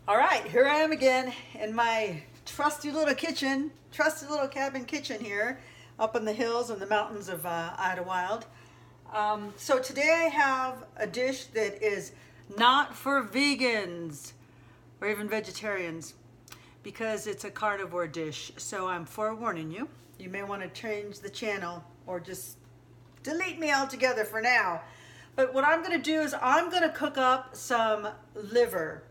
All right, here I am again in my trusty little kitchen, trusty little cabin kitchen here up in the hills and the mountains of Idlewild. So today I have a dish that is not for vegans or even vegetarians because it's a carnivore dish. So I'm forewarning you. You may want to change the channel or just delete me altogether for now. But what I'm going to do is I'm going to cook up some liver.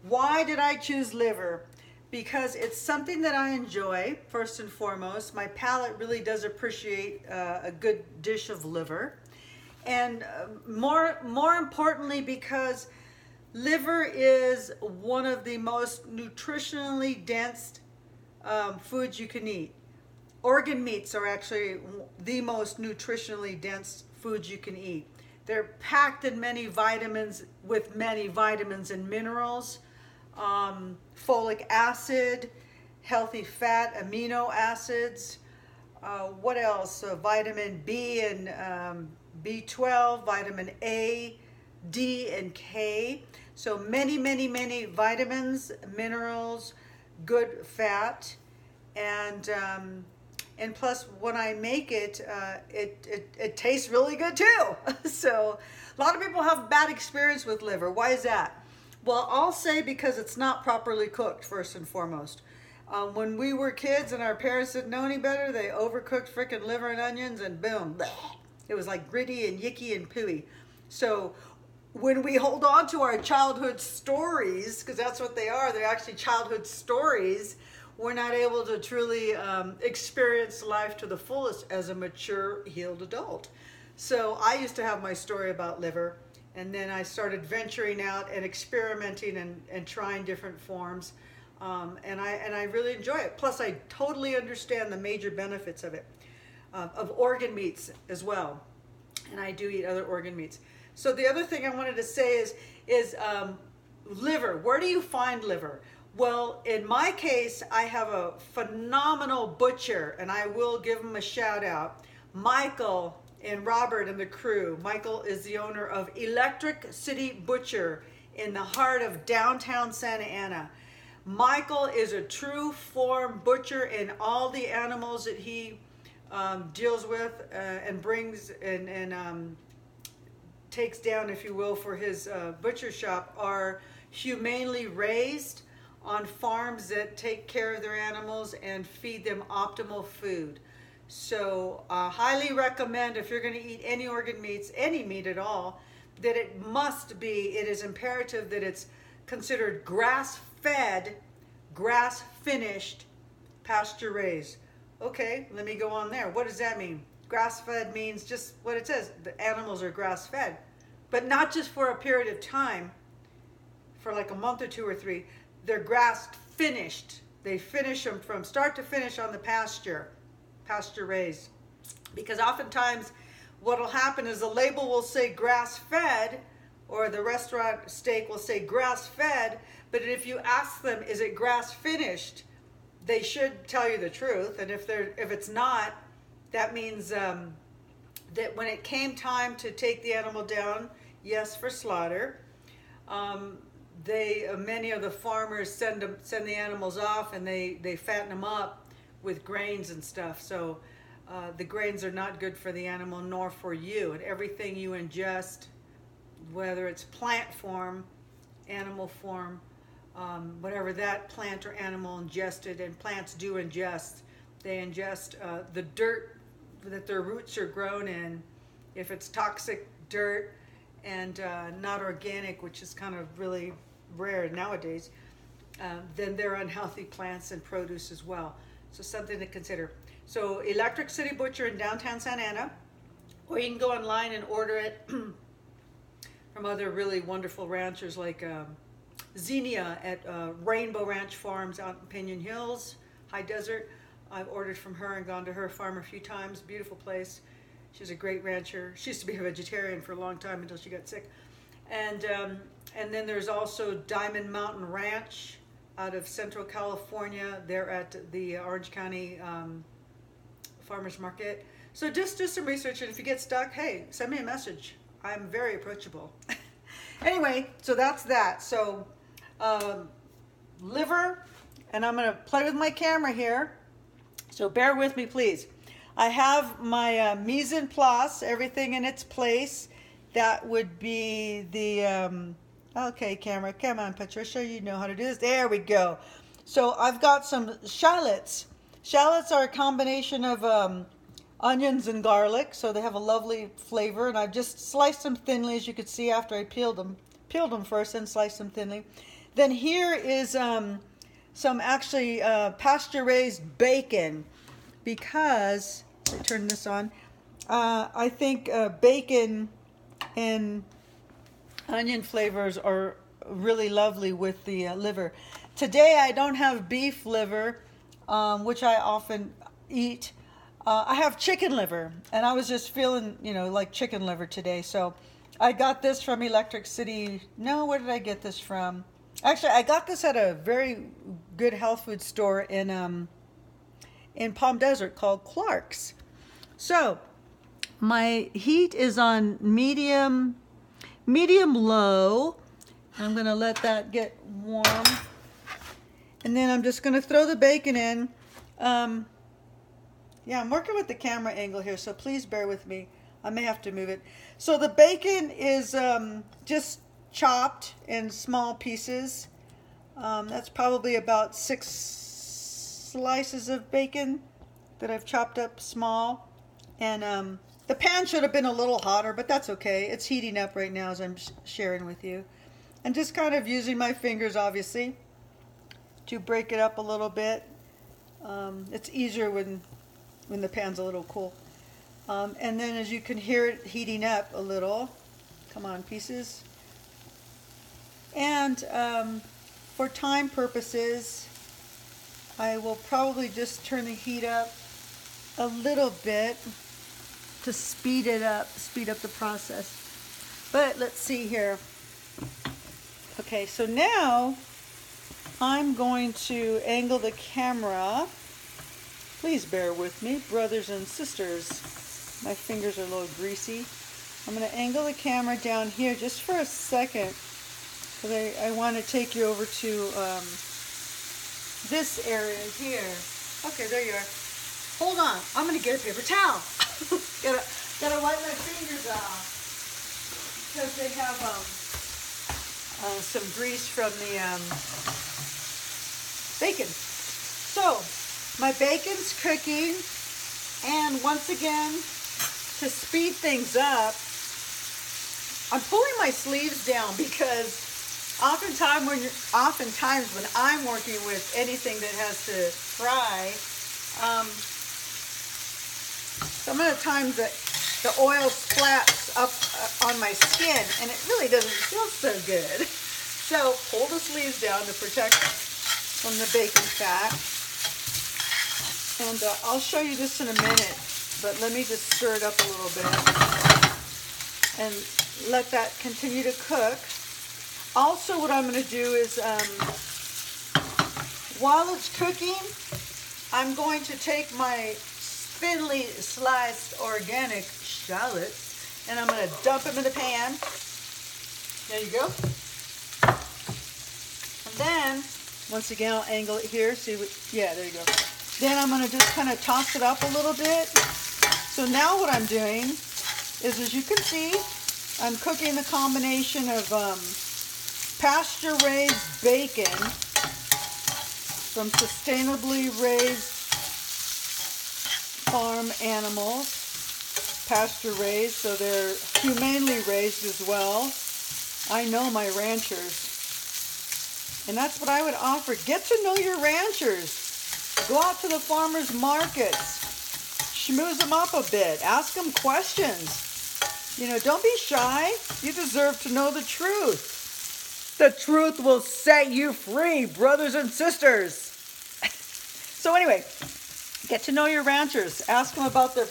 Why did I choose liver? Because it's something that I enjoy, first and foremost. My palate really does appreciate a good dish of liver. And more importantly, because liver is one of the most nutritionally dense foods you can eat. Organ meats are actually the most nutritionally dense foods you can eat. They're packed in many vitamins, with many vitamins and minerals, folic acid, healthy fat, amino acids. What else? Vitamin B and B12, vitamin A, D, and K. So many vitamins, minerals, good fat, and plus when I make it, it tastes really good too. So a lot of people have bad experience with liver. Why is that? Well, I'll say because it's not properly cooked, first and foremost. When we were kids and our parents didn't know any better, they overcooked freaking liver and onions and boom, bleh. It was like gritty and yicky and pooey. So when we hold on to our childhood stories, because that's what they are, they're actually childhood stories, we're not able to truly experience life to the fullest as a mature, healed adult. So I used to have my story about liver, and then I started venturing out and experimenting and trying different forms, and I really enjoy it. Plus, I totally understand the major benefits of it, of organ meats as well, and I do eat other organ meats. So the other thing I wanted to say is liver. Where do you find liver? Well, in my case, I have a phenomenal butcher, and I will give him a shout out. Michael and Robert and the crew. Michael is the owner of Electric City Butcher in the heart of downtown Santa Ana. Michael is a true form butcher, and all the animals that he deals with and brings and takes down, if you will, for his butcher shop are humanely raised on farms that take care of their animals and feed them optimal food. So highly recommend, if you're going to eat any organ meats, any meat at all, that it is imperative that it's considered grass-fed, grass-finished, pasture-raised. Okay, let me go on there. What does that mean? Grass-fed means just what it says. The animals are grass-fed. But not just for a period of time, for like a month or two or three. They're grass-finished. They finish them from start to finish on the pasture raised. Because oftentimes what will happen is the label will say grass-fed, or the restaurant steak will say grass-fed, but if you ask them, is it grass-finished, they should tell you the truth. And if it's not, that means that when it came time to take the animal down, yes, for slaughter, many of the farmers send the animals off, and they fatten them up with grains and stuff. So the grains are not good for the animal nor for you. And everything you ingest, whether it's plant form, animal form, whatever that plant or animal ingested, and plants do ingest, they ingest the dirt that their roots are grown in. If it's toxic dirt and not organic, which is kind of really rare nowadays, then they're unhealthy plants and produce as well. So something to consider. So Electric City Butcher in downtown Santa Ana, or you can go online and order it from other really wonderful ranchers like Xenia at Rainbow Ranch Farms out in Pinon Hills, High Desert. I've ordered from her and gone to her farm a few times. Beautiful place. She's a great rancher. She used to be a vegetarian for a long time until she got sick. And then there's also Diamond Mountain Ranch out of Central California. They're at the Orange County Farmers Market. So just do some research, and if you get stuck, hey, send me a message. I'm very approachable. Anyway, so that's that. So liver, and I'm going to play with my camera here. So bear with me, please. I have my mise en place, everything in its place. That would be the, okay, camera, come on, Patricia, you know how to do this. There we go. So I've got some shallots. Shallots are a combination of onions and garlic, so they have a lovely flavor, and I've just sliced them thinly, as you could see after I peeled them first and sliced them thinly. Then here is some actually pasture-raised bacon, because, let me turn this on, I think bacon and onion flavors are really lovely with the liver. Today I don't have beef liver, which I often eat. I have chicken liver, and I was just feeling, like chicken liver today. So I got this from Electric City. No, where did I get this from? Actually, I got this at a very good health food store in Palm Desert called Clark's. So my heat is on medium low. I'm going to let that get warm. And then I'm just going to throw the bacon in. Yeah, I'm working with the camera angle here, so please bear with me. I may have to move it. So the bacon is just chopped in small pieces. That's probably about 6 slices of bacon that I've chopped up small. And the pan should have been a little hotter, but that's okay. It's heating up right now as I'm sharing with you. And just kind of using my fingers, obviously, to break it up a little bit. It's easier when the pan's a little cool. And then as you can hear it heating up a little. Come on, pieces. And for time purposes, I will probably just turn the heat up a little bit to speed up the process. But let's see here. Okay, so now I'm going to angle the camera. Please bear with me, brothers and sisters. My fingers are a little greasy. I'm going to angle the camera down here just for a second, because I want to take you over to this area here. Okay, there you are. Hold on, I'm going to get a paper towel. gotta wipe my fingers off, because they have some grease from the bacon. So my bacon's cooking, and once again, to speed things up, I'm pulling my sleeves down, because oftentimes when I'm working with anything that has to fry, some of the times the oil splats up on my skin, and it really doesn't feel so good. So pull the sleeves down to protect from the bacon fat. And I'll show you this in a minute, but let me just stir it up a little bit and let that continue to cook. Also, what I'm going to do is, while it's cooking, I'm going to take my thinly sliced organic shallots, and I'm going to dump them in the pan. There you go. And then, once again, I'll angle it here. See what? Yeah, there you go. Then I'm going to just kind of toss it up a little bit. So now what I'm doing is, as you can see, I'm cooking the combination of pasture-raised bacon from sustainably raised farm animals, pasture-raised, so they're humanely raised as well. I know my ranchers. And that's what I would offer. Get to know your ranchers. Go out to the farmers markets. Schmooze them up a bit. Ask them questions. Don't be shy. You deserve to know the truth. The truth will set you free, brothers and sisters. So anyway, get to know your ranchers. Ask them about their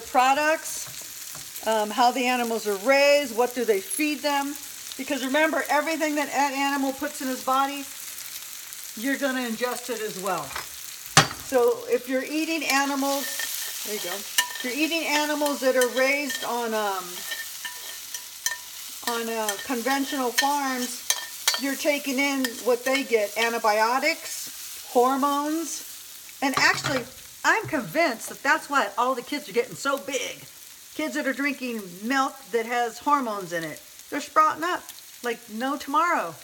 products, how the animals are raised, what do they feed them. Because remember, everything that an animal puts in his body, you're going to ingest it as well. So if you're eating animals, there you go. If you're eating animals that are raised on conventional farms, you're taking in what they get, antibiotics, hormones, and actually, I'm convinced that that's why all the kids are getting so big. Kids that are drinking milk that has hormones in it, they're sprouting up like no tomorrow.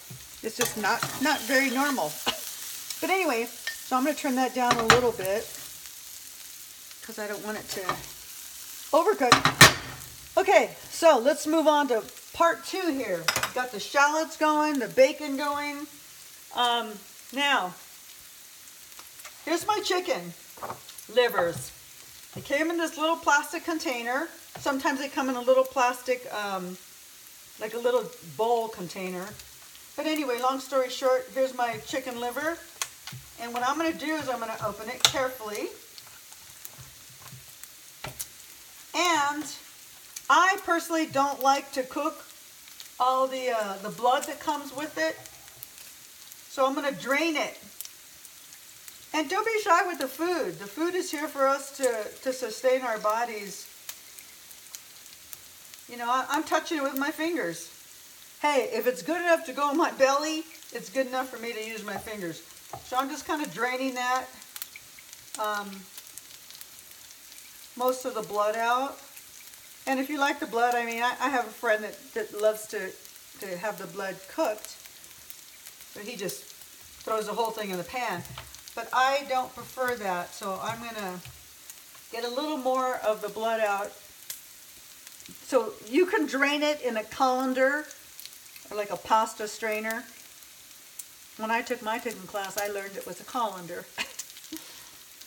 It's just not very normal. But anyway, so I'm going to turn that down a little bit because I don't want it to overcook. Okay, so let's move on to part 2 here. Got the shallots going, the bacon going. Now, here's my chicken livers. They came in this little plastic container. Sometimes they come in a little plastic, like a little bowl container. But anyway, long story short, here's my chicken liver. And what I'm going to do is I'm going to open it carefully. And I personally don't like to cook all the blood that comes with it. So I'm going to drain it. And don't be shy with the food. The food is here for us to sustain our bodies. You know, I'm touching it with my fingers. Hey, if it's good enough to go in my belly, it's good enough for me to use my fingers. So I'm just kind of draining that, most of the blood out. And if you like the blood, I mean, I have a friend that loves to have the blood cooked. So he just throws the whole thing in the pan. But I don't prefer that, so I'm going to get a little more of the blood out. So you can drain it in a colander or like a pasta strainer. When I took my cooking class, I learned it was a colander.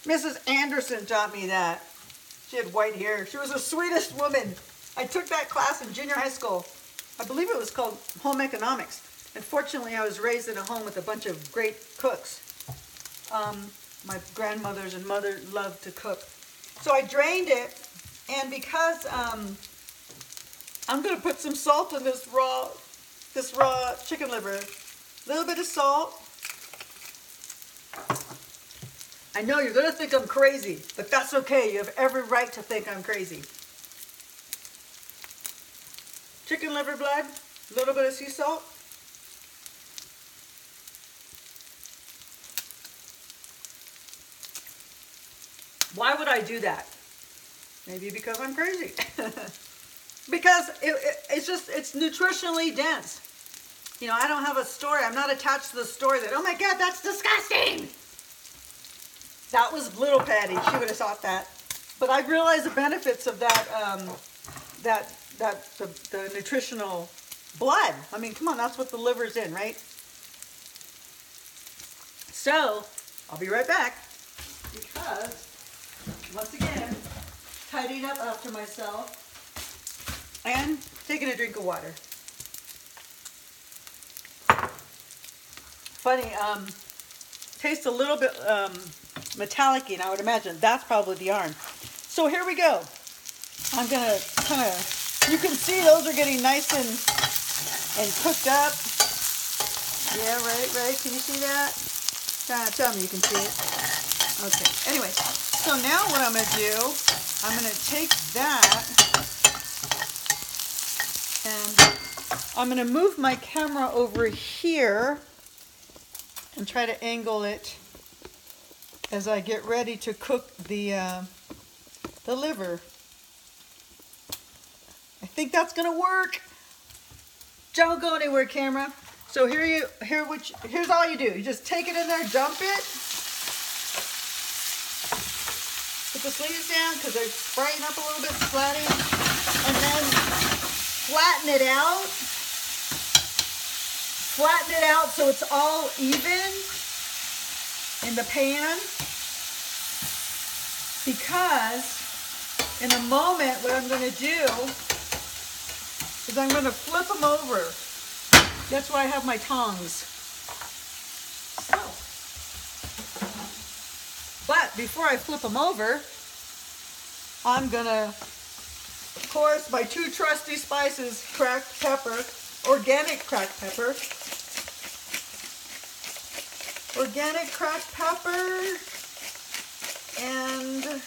Mrs. Anderson taught me that. She had white hair. She was the sweetest woman. I took that class in junior high school. I believe it was called home economics. Unfortunately, I was raised in a home with a bunch of great cooks. My grandmothers and mother loved to cook. So I drained it, and because I'm going to put some salt in this raw chicken liver. A little bit of salt. I know you're going to think I'm crazy, but that's okay. You have every right to think I'm crazy. Chicken liver blood, a little bit of sea salt. Why would I do that? Maybe because I'm crazy. Because it's nutritionally dense. You know, I don't have a story. I'm not attached to the story that, oh my God, that's disgusting. That was little Patty. She would have thought that. But I realized the benefits of that, the nutritional blood. I mean, come on, that's what the liver's in, right? So, I'll be right back. Because, once again, tidying up after myself and taking a drink of water. Funny, tastes a little bit metallic-y, and I would imagine that's probably the yarn. So here we go. I'm gonna kind of, you can see those are getting nice and cooked up. Yeah, right. Can you see that? Tell me you can see it. Okay. Anyway, so now what I'm gonna do, I'm gonna take that and I'm gonna move my camera over here and try to angle it as I get ready to cook the liver. I think that's gonna work. Don't go anywhere, camera. So here's all you do. You just take it in there, dump it. Put the sleeves down because they're spraying up a little bit, splatting, and then flatten it out. Flatten it out so it's all even in the pan, because in a moment what I'm going to do is I'm going to flip them over. That's why I have my tongs. So, but before I flip them over, I'm going to, of course, my two trusty spices, cracked pepper, organic cracked pepper, and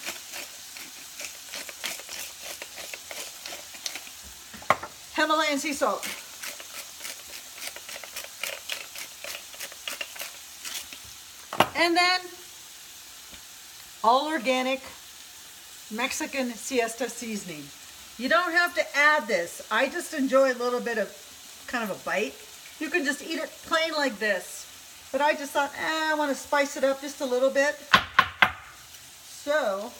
Himalayan sea salt. And then all organic Mexican siesta seasoning. You don't have to add this. I just enjoy a little bit of kind of a bite. You can just eat it plain like this. But I just thought, I want to spice it up just a little bit. So,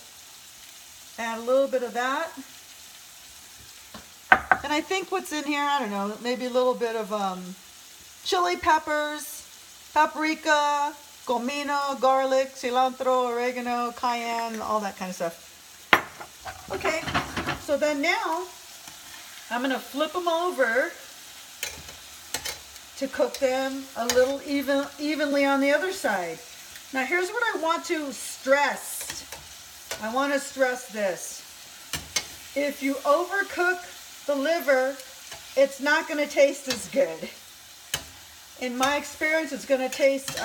add a little bit of that. And I think what's in here, I don't know, maybe a little bit of chili peppers, paprika, comino, garlic, cilantro, oregano, cayenne, all that kind of stuff. Okay, so then now I'm going to flip them over to cook them a little evenly on the other side. Now here's what I want to stress. I want to stress this. If you overcook the liver, it's not going to taste as good. In my experience, it's going to taste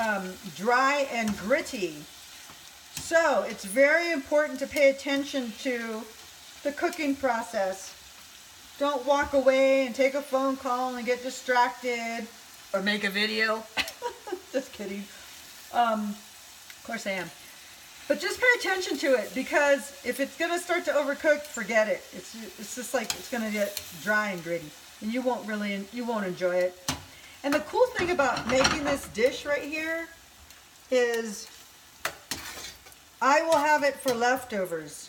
dry and gritty. So it's very important to pay attention to the cooking process. Don't walk away and take a phone call and get distracted or make a video. Just kidding. Of course I am. But just pay attention to it, because if it's going to start to overcook, forget it. It's just like it's going to get dry and gritty, and you won't enjoy it. And the cool thing about making this dish right here is I will have it for leftovers.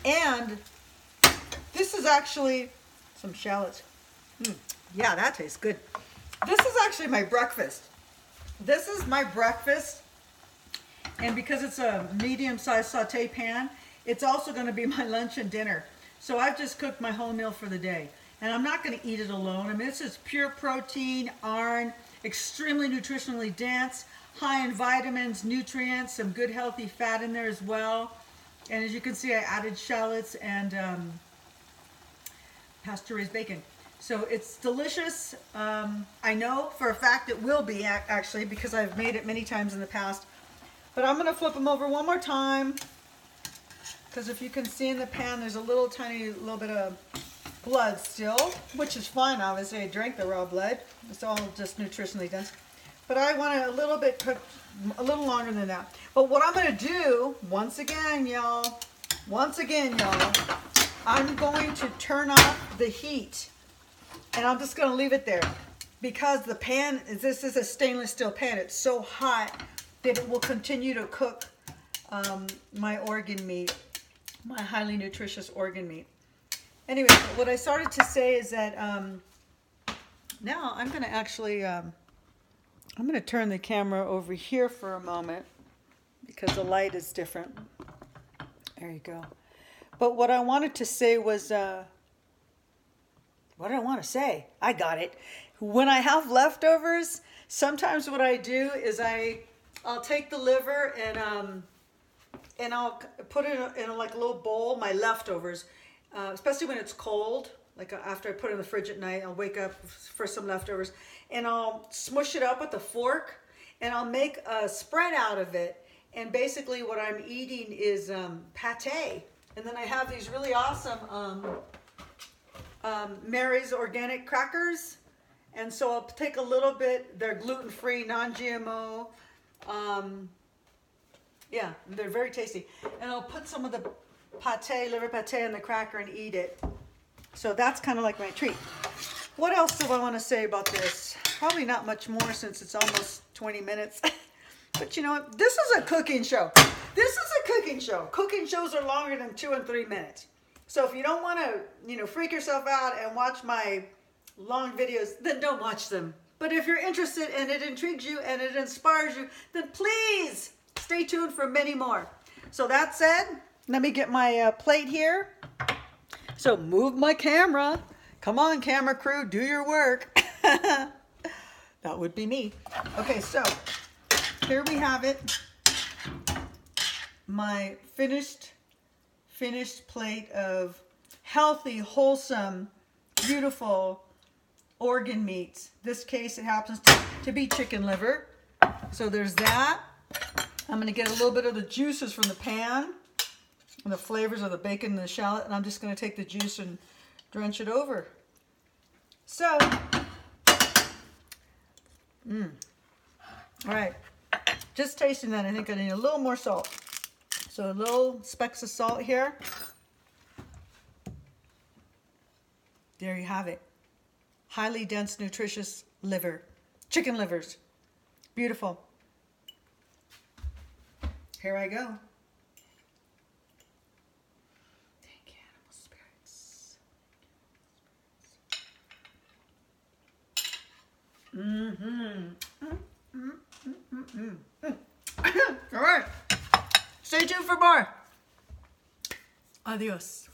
And this is actually some shallots. Yeah, that tastes good. This is actually my breakfast. This is my breakfast. And because it's a medium-sized saute pan, it's also going to be my lunch and dinner. So I've just cooked my whole meal for the day. And I'm not going to eat it alone. I mean, this is pure protein, iron, extremely nutritionally dense, high in vitamins, nutrients, some good healthy fat in there as well. And as you can see, I added shallots and pasture-raised bacon. So it's delicious. I know for a fact it will be, actually, because I've made it many times in the past. But I'm going to flip them over one more time, because if you can see in the pan, there's a little bit of blood still, which is fine. Obviously, I drank the raw blood. It's all just nutritionally dense. But I want it a little bit cooked, a little longer than that. But what I'm going to do, once again, y'all, I'm going to turn off the heat, and I'm just going to leave it there, because the pan, this is a stainless steel pan. It's so hot that it will continue to cook my organ meat, my highly nutritious organ meat. Anyway, what I started to say is that now I'm going to actually, I'm going to turn the camera over here for a moment, because the light is different. There you go. But what I wanted to say was, what did I want to say? I got it. When I have leftovers, sometimes what I do is I'll take the liver and I'll put it in like a little bowl, my leftovers, especially when it's cold. Like after I put it in the fridge at night, I'll wake up for some leftovers, and I'll smush it up with a fork, and I'll make a spread out of it. And basically what I'm eating is pate. And then I have these really awesome Mary's organic crackers. And so I'll take a little bit, they're gluten-free, non-GMO. Yeah, they're very tasty. And I'll put some of the pate, liver pate in the cracker and eat it. So that's kind of like my treat. What else do I want to say about this? Probably not much more, since it's almost 20 minutes. But you know what? This is a cooking show. This is a cooking show. Cooking shows are longer than 2 and 3 minutes. So if you don't want to, freak yourself out and watch my long videos, then don't watch them. But if you're interested and it intrigues you and it inspires you, then please stay tuned for many more. So that said, let me get my plate here. So move my camera. Come on, camera crew, do your work. That would be me. Okay, so here we have it. My finished plate of healthy, wholesome, beautiful organ meats. This case, it happens to be chicken liver. So there's that. I'm going to get a little bit of the juices from the pan and the flavors of the bacon and the shallot, and I'm just going to take the juice and drench it over. So, all right. Just tasting that, I think I need a little more salt. So little specks of salt here. There you have it. Highly dense, nutritious liver. Chicken livers. Beautiful. Here I go. Thank you, animal spirits. All right. Stay tuned for more. Adios.